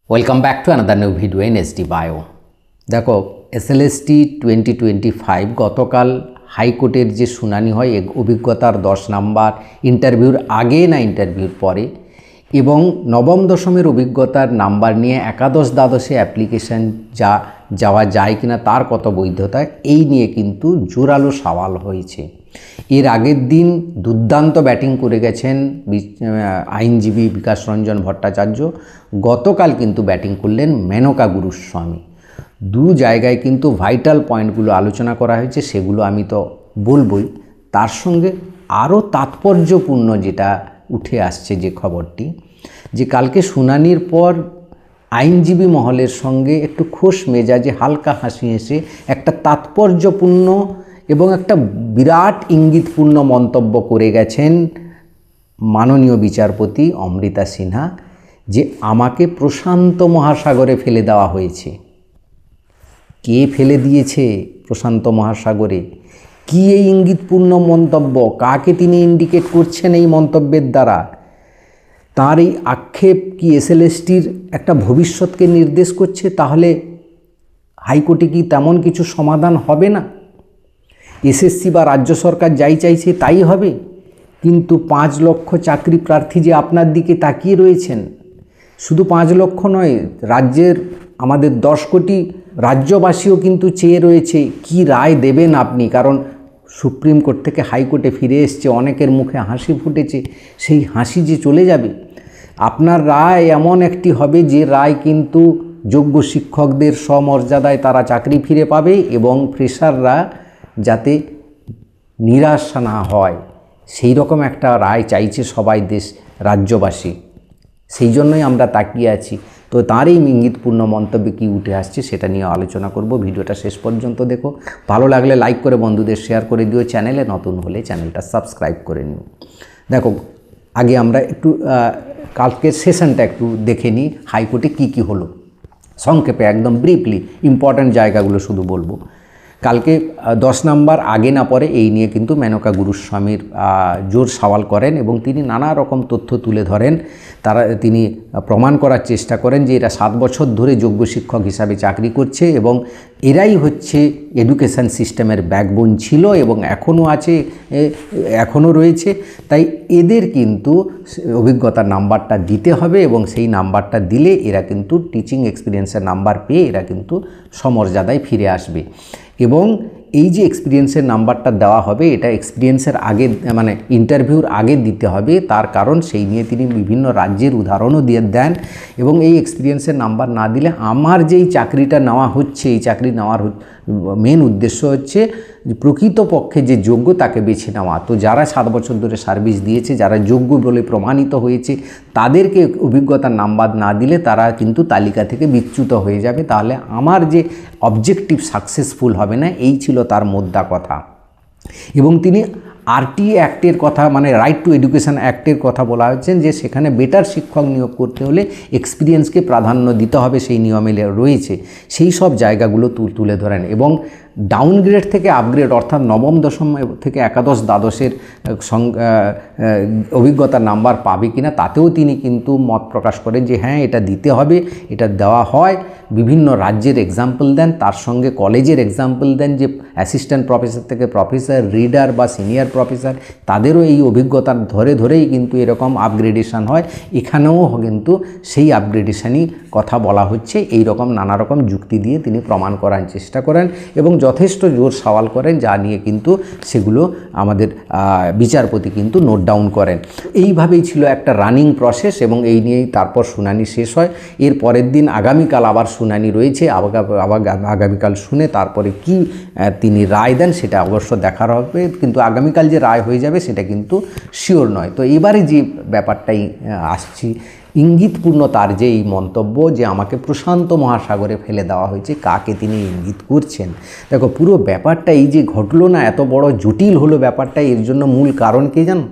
Welcome back to another new video in SD Bio। দেখো SLST 2025 গতকাল হাইকোর্টের যে শুনানি হয় অভিজ্ঞতার 10 নাম্বার ইন্টারভিউর আগে না ইন্টারভিউর পরে এবং নবম দশমের অভিজ্ঞতার নাম্বার নিয়ে একাদশ দ্বাদশে অ্যাপ্লিকেশন যাওয়া যায় কিনা তার কত বৈধতা এই নিয়ে কিন্তু জোরালো সওয়াল হয়েছে। এর আগের দিন দুর্দান্ত ব্যাটিং করে গেছেন আইনজীবী বিকাশ রঞ্জন ভট্টাচার্য, গতকাল কিন্তু ব্যাটিং করলেন মেনকা গুরুস্বামী। দু জায়গায় কিন্তু ভাইটাল পয়েন্টগুলো আলোচনা করা হয়েছে, সেগুলো আমি তো বলবই। তার সঙ্গে আরও তাৎপর্যপূর্ণ যেটা উঠে আসছে যে খবরটি, যে কালকে শুনানির পর আইনজীবী মহলের সঙ্গে একটু খোশ মেজাজে হালকা হাসি হেসে একটা তাৎপর্যপূর্ণ এবং একটা বিরাট ইঙ্গিতপূর্ণ মন্তব্য করে গেছেন মাননীয় বিচারপতি অমৃতা সিনহা, যে আমাকে প্রশান্ত মহাসাগরে ফেলে দেওয়া হয়েছে। কে ফেলে দিয়েছে প্রশান্ত মহাসাগরে? কি এই ইঙ্গিতপূর্ণ মন্তব্য? কাকে তিনি ইন্ডিকেট করছেন এই মন্তব্যের দ্বারা? তার এই আক্ষেপ কি SLSTর একটা ভবিষ্যৎকে নির্দেশ করছে? তাহলে হাইকোর্টে কি তেমন কিছু সমাধান হবে না? SSC বা রাজ্য সরকার যাই চাইছে তাই হবে? কিন্তু 5 লক্ষ চাকরি প্রার্থী যে আপনার দিকে তাকিয়ে রয়েছেন, শুধু 5 লক্ষ নয়, রাজ্যের আমাদের 10 কোটি রাজ্যবাসীও কিন্তু চেয়ে রয়েছে কি রায় দেবেন আপনি। কারণ সুপ্রিম কোর্ট থেকে হাইকোর্টে ফিরে এসছে, অনেকের মুখে হাসি ফুটেছে, সেই হাসি যে চলে যাবে। আপনার রায় এমন একটি হবে যে রায় কিন্তু যোগ্য শিক্ষকদের সমর্যাদায় তারা চাকরি ফিরে পাবে এবং ফ্রেশাররা যাতে নিরাশা না হয়, সেই রকম একটা রায় চাইছে সবাই রাজ্যবাসী। সেই জন্যই আমরা তাকিয়ে আছি। তো তার এই ইঙ্গিতপূর্ণ মন্তব্যে কী উঠে আসছে সেটা নিয়ে আলোচনা করব। ভিডিওটা শেষ পর্যন্ত দেখো, ভালো লাগলে লাইক করে বন্ধুদের শেয়ার করে দিও, চ্যানেলে নতুন হলে চ্যানেলটা সাবস্ক্রাইব করে নিও। দেখো, আগে আমরা একটু কালকের সেশনটা একটু দেখে নিই, হাইকোর্টে কী হলো সংক্ষেপে, একদম ব্রিফলি ইম্পর্ট্যান্ট জায়গাগুলো শুধু বলবো। কালকে 10 নাম্বার আগে না পরে এই নিয়ে কিন্তু মেনকা গুরুস্বামীর জোর সওয়াল করেন এবং তিনি নানা রকম তথ্য তুলে ধরেন। তিনি প্রমাণ করার চেষ্টা করেন যে এরা 7 বছর ধরে যোগ্য শিক্ষক হিসাবে চাকরি করছে এবং এরাই হচ্ছে এডুকেশন সিস্টেমের ব্যাকবোন ছিল এবং এখনও আছে, এখনও রয়েছে। তাই এদের কিন্তু অভিজ্ঞতার নাম্বারটা দিতে হবে এবং সেই নাম্বারটা দিলে এরা কিন্তু টিচিং এক্সপিরিয়েন্সের নাম্বার পেয়ে এরা কিন্তু সমর্যাদায় ফিরে আসবে। এবং এই যে এক্সপিরিয়েন্সের নাম্বারটা দেওয়া হবে, এটা এক্সপিরিয়েন্সের আগে মানে ইন্টারভিউর আগে দিতে হবে। তার কারণ সেই নিয়ে তিনি বিভিন্ন রাজ্যের উদাহরণও দেন এবং এই এক্সপিরিয়েন্সের নাম্বার না দিলে আমার যেই চাকরিটা নেওয়া হচ্ছে, এই চাকরি নেওয়ার মেন উদ্দেশ্য হচ্ছে প্রকৃতপক্ষে যে যোগ্য তাকে বেছে নেওয়া। তো যারা 7 বছর ধরে সার্ভিস দিয়েছে, যারা যোগ্য বলে প্রমাণিত হয়েছে, তাদেরকে অভিজ্ঞতার নাম্বার না দিলে তারা কিন্তু তালিকা থেকে বিচ্যুত হয়ে যাবে। তাহলে আমার যে অবজেক্টিভ সাকসেসফুল হবে না, এই ছিল তার মোদ্দা কথা। এবং তিনি RTE অ্যাক্টের কথা, মানে রাইট টু এডুকেশন অ্যাক্টের কথা বলা হচ্ছে, যে সেখানে বেটার শিক্ষক নিয়োগ করতে হলে এক্সপিরিয়েন্সকে প্রাধান্য দিতে হবে, সেই নিয়মে রয়েছে। সেই সব জায়গাগুলো তুলে ধরেন এবং ডাউনগ্রেড থেকে আপগ্রেড, অর্থাৎ নবম দশম থেকে একাদশ দ্বাদশের অভিজ্ঞতার নাম্বার পাবে কিনা তাতেও তিনি কিন্তু মত প্রকাশ করেন যে হ্যাঁ, এটা দিতে হবে, এটা দেওয়া হয়। বিভিন্ন রাজ্যের এক্সাম্পল দেন, তার সঙ্গে কলেজের এক্সাম্পল দেন, যে অ্যাসিস্ট্যান্ট প্রফেসর থেকে প্রফেসর, রিডার বা সিনিয়র প্রফেসর, তাদেরও এই অভিজ্ঞতার ধরেই কিন্তু এরকম আপগ্রেডেশন হয়। এখানেও কিন্তু সেই আপগ্রেডেশনই কথা বলা হচ্ছে। এই রকম নানা রকম যুক্তি দিয়ে তিনি প্রমাণ করার চেষ্টা করেন এবং যথেষ্ট জোর সওয়াল করেন, যা নিয়ে কিন্তু সেগুলো আমাদের বিচারপতি কিন্তু নোট ডাউন করেন। এইভাবেই ছিল একটা রানিং প্রসেস এবং এই নিয়েই তারপর শুনানি শেষ হয়। এর পরের দিন আগামীকাল আবার শুনানি রয়েছে। আগামীকাল শুনে তারপরে কি তিনি রায় দেন সেটা অবশ্য দেখার হবে, কিন্তু আগামীকাল যে রায় হয়ে যাবে সেটা কিন্তু শিওর নয়। তো এবারে যে ব্যাপারটাই আসছি, ইঙ্গিতপূর্ণ তার যে এই মন্তব্য যে আমাকে প্রশান্ত মহাসাগরে ফেলে দেওয়া হয়েছে, কাকে তিনি ইঙ্গিত করছেন? দেখো, পুরো ব্যাপারটা এই যে ঘটলো না, এত বড় জটিল হলো ব্যাপারটা, এর জন্য মূল কারণ কে জানো?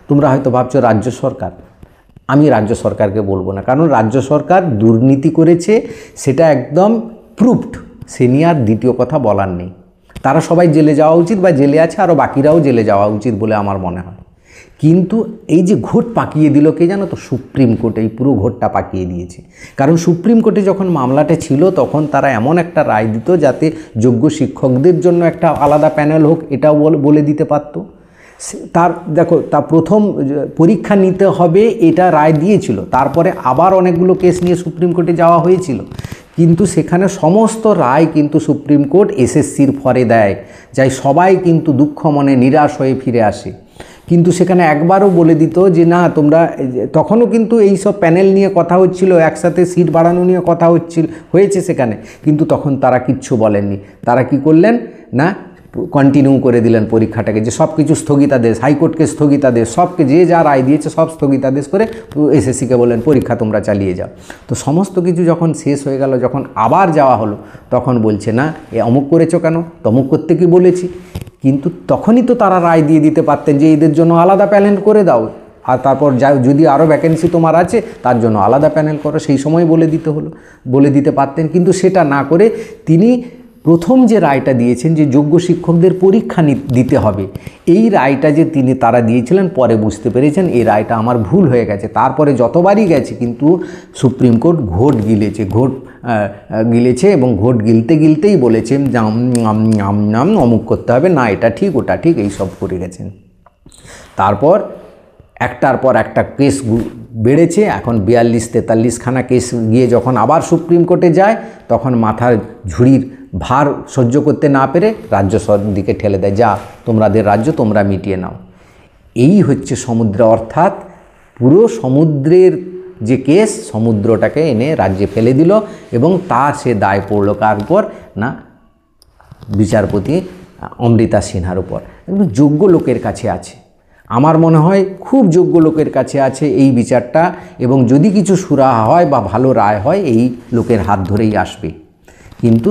তোমরা হয়তো ভাবছো রাজ্য সরকার। আমি রাজ্য সরকারকে বলবো না, কারণ রাজ্য সরকার দুর্নীতি করেছে, সেটা একদম প্রুভড। সে নিয়ে আর দ্বিতীয় কথা বলার নেই। তারা সবাই জেলে যাওয়া উচিত বা জেলে আছে, আরও বাকিরাও জেলে যাওয়া উচিত বলে আমার মনে হয়। কিন্তু এই যে ঘোট পাকিয়ে দিল কে জানো তো, সুপ্রিম কোর্ট এই পুরো ঘোটটা পাকিয়ে দিয়েছে। কারণ সুপ্রিম কোর্টে যখন মামলাটা ছিল তখন তারা এমন একটা রায় দিত যাতে যোগ্য শিক্ষকদের জন্য একটা আলাদা প্যানেল হোক, এটাও বলে দিতে পারত। তার দেখো, তা প্রথম পরীক্ষা নিতে হবে এটা রায় দিয়েছিল, তারপরে আবার অনেকগুলো কেস নিয়ে সুপ্রিম কোর্টে যাওয়া হয়েছিল, কিন্তু সেখানে সমস্ত রায় কিন্তু সুপ্রিম কোর্ট এসএসসির ফরে দেয়, যাই সবাই কিন্তু দুঃখ মনে নিরাশ হয়ে ফিরে আসে। কিন্তু সেখানে একবারও বলে দিত যে না তোমরা, তখনও কিন্তু এই সব প্যানেল নিয়ে কথা হচ্ছিল, একসাথে সিট বাড়ানো নিয়ে কথা হয়েছে সেখানে, কিন্তু তখন তারা কিচ্ছু বলেননি। তারা কি করলেন না, কন্টিনিউ করে দিলেন পরীক্ষাটাকে, যে সব কিছু স্থগিতাদেশ, হাইকোর্টকে স্থগিতাদেশ, সবকে যে যা রায় দিয়েছে সব স্থগিতাদেশ করে এসএসসিকে বললেন পরীক্ষা তোমরা চালিয়ে যাও। তো সমস্ত কিছু যখন শেষ হয়ে গেল, যখন আবার যাওয়া হলো, তখন বলছে না এ অমুক করেছো কেন, তমুক করতে কি বলেছি। কিন্তু তখনই তো তারা রায় দিয়ে দিতে পারতেন যে এদের জন্য আলাদা প্যানেল করে দাও, আর তারপর যদি আরও ভ্যাকেন্সি তোমার আছে তার জন্য আলাদা প্যানেল করো, সেই সময় বলে দিতে পারতেন। কিন্তু সেটা না করে তিনি প্রথম যে রায়টা দিয়েছেন যে যোগ্য শিক্ষকদের পরীক্ষা দিতে হবে, এই রায়টা যে তারা দিয়েছিলেন, পরে বুঝতে পেরেছেন এই রায়টা আমার ভুল হয়ে গেছে। তারপরে যতবারই গেছে কিন্তু সুপ্রিম কোর্ট ঘোট গিলেছে এবং ঘোট গিলতেই বলেছেন অমুক করতে হবে না, এটা ঠিক ওটা ঠিক, এই সব করে গেছেন। তারপর একটার পর একটা কেস বেড়েছে, এখন 42-43 খানা কেস গিয়ে যখন আবার সুপ্রিম কোর্টে যায়, তখন মাথার ঝুড়ির ভার সহ্য করতে না পেরে রাজ্য দিকে ঠেলে দেয়, যা তোমাদের রাজ্য তোমরা মিটিয়ে নাও। এই হচ্ছে সমুদ্র, অর্থাৎ পুরো সমুদ্রের যে কেস, সমুদ্রটাকে এনে রাজ্যে ফেলে দিল এবং তার সে দায় পড়ল কার উপর না, বিচারপতি অমৃতা সিনহার উপর। যোগ্য লোকের কাছে আছে, আমার মনে হয় খুব যোগ্য লোকের কাছে আছে এই বিচারটা, এবং যদি কিছু সুরাহা হয় বা ভালো রায় হয় এই লোকের হাত ধরেই আসবে। কিন্তু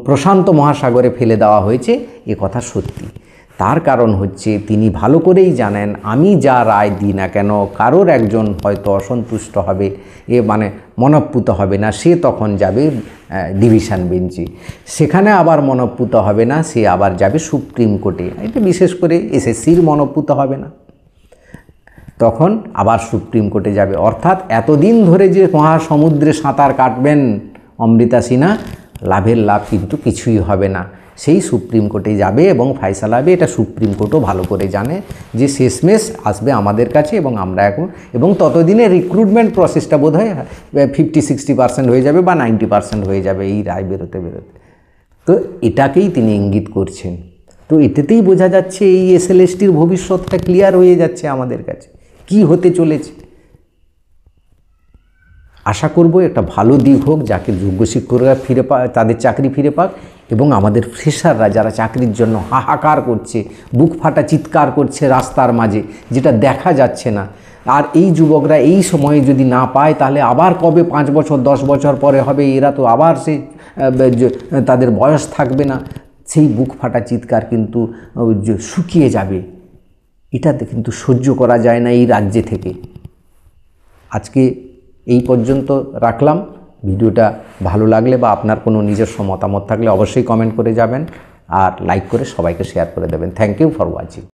প্রশান্ত মহাসাগরে ফেলে দেওয়া হয়েছে, এ কথা সত্যি। তার কারণ হচ্ছে তিনি ভালো করেই জানেন আমি যা রায় দিই না কেন, কারোর একজন হয়তো অসন্তুষ্ট হবে, মনঃপুত হবে না, সে তখন যাবে ডিভিশন বেঞ্চে, সেখানে আবার মনঃপুত হবে না, সে আবার যাবে সুপ্রিম কোর্টে। এটা বিশেষ করে এসএসসির মনঃপুত হবে না, তখন আবার সুপ্রিম কোর্টে যাবে। অর্থাৎ এতদিন ধরে যে মহাসমুদ্রে সাঁতার কাটবেন অমৃতা সিনহা, লাভের লাভ কিন্তু কিছুই হবে না, সেই সুপ্রিম কোর্টে যাবে এবং ফায়সালা হবে। এটা সুপ্রিম কোর্টও ভালো করে জানে যে শেষমেশ আসবে আমাদের কাছে, এবং আমরা এবং ততদিনে রিক্রুটমেন্ট প্রসেসটা বোধ হয় 50-60% হয়ে যাবে বা 90% হয়ে যাবে এই রায় বেরোতে। তো এটাকেই তিনি ইঙ্গিত করছেন। তো এটাতেই বোঝা যাচ্ছে এই এসএলএসটির ভবিষ্যৎটা ক্লিয়ার হয়ে যাচ্ছে আমাদের কাছে কি হতে চলেছে। আশা করব একটা ভালো দিক হোক, যাকে যোগ্য শিক্ষকরা ফিরে পায়, তাদের চাকরি ফিরে পাক, এবং আমাদের ফ্রেশাররা যারা চাকরির জন্য হাহাকার করছে, বুক ফাটা চিৎকার করছে রাস্তার মাঝে, যেটা দেখা যাচ্ছে না, আর এই যুবকরা এই সময়ে যদি না পায় তাহলে আবার কবে 5 বছর 10 বছর পরে হবে, এরা তো আবার সেই তাদের বয়স থাকবে না, সেই বুক ফাটা চিৎকার কিন্তু শুকিয়ে যাবে। এটাতে কিন্তু সহ্য করা যায় না এই রাজ্যে থেকে। আজকে এই পর্যন্ত রাখলাম। ভিডিওটা ভালো লাগলে বা আপনার কোনো নিজস্ব মতামত থাকলে অবশ্যই কমেন্ট করে যাবেন, আর লাইক করে সবাইকে শেয়ার করে দেবেন। Thank you for watching.